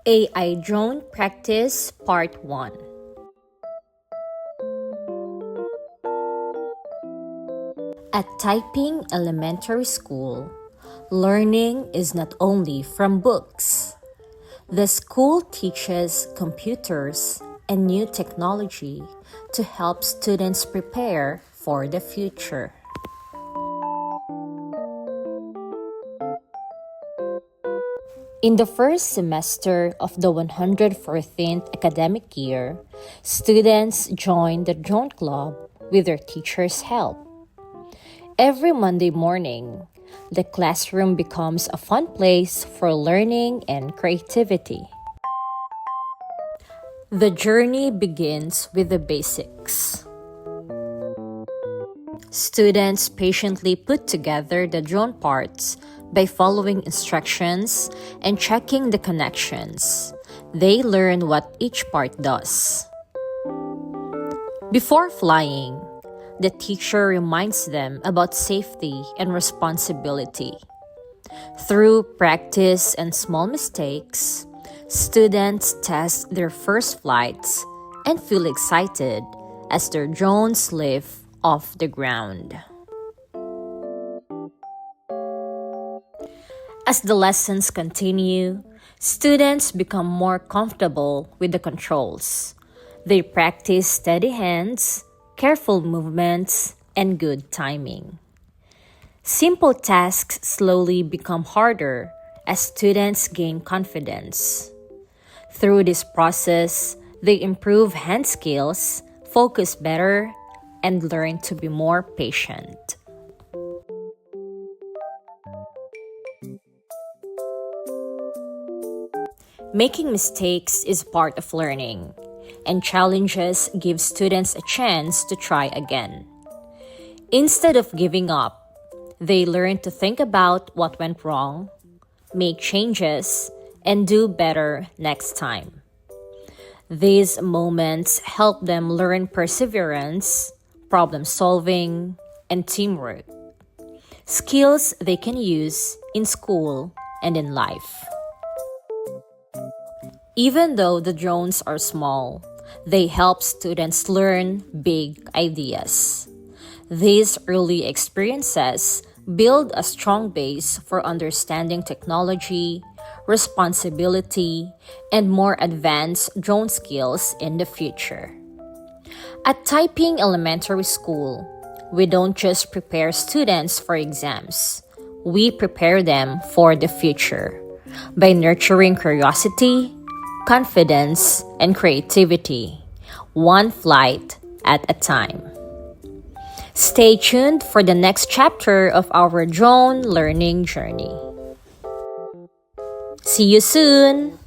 AI Drone Practice Part 1. At Taiping Elementary School, learning is not only from books. The school teaches computers and new technology to help students prepare for the future. In the first semester of the 114th academic year, students joined the drone club with their teachers' help. Every Monday morning, the classroom becomes a fun place for learning and creativity. The journey begins with the basics. Students patiently put together the drone parts by following instructions and checking the connections. They learn what each part does. Before flying, the teacher reminds them about safety and responsibility. Through practice and small mistakes, students test their first flights and feel excited as their drones lift off the ground. As the lessons continue, students become more comfortable with the controls. They practice steady hands, careful movements, and good timing. Simple tasks slowly become harder as students gain confidence. Through this process, they improve hand skills, focus better, and learn to be more patient. Making mistakes is part of learning, and challenges give students a chance to try again. Instead of giving up, they learn to think about what went wrong, make changes, and do better next time. These moments help them learn perseverance, problem solving, and teamwork, skills they can use in school and in life. Even though the drones are small, they help students learn big ideas. These early experiences build a strong base for understanding technology, responsibility, and more advanced drone skills in the future. At Taiping Elementary School, we don't just prepare students for exams, we prepare them for the future by nurturing curiosity, confidence, and creativity, one flight at a time. Stay tuned for the next chapter of our drone learning journey. See you soon!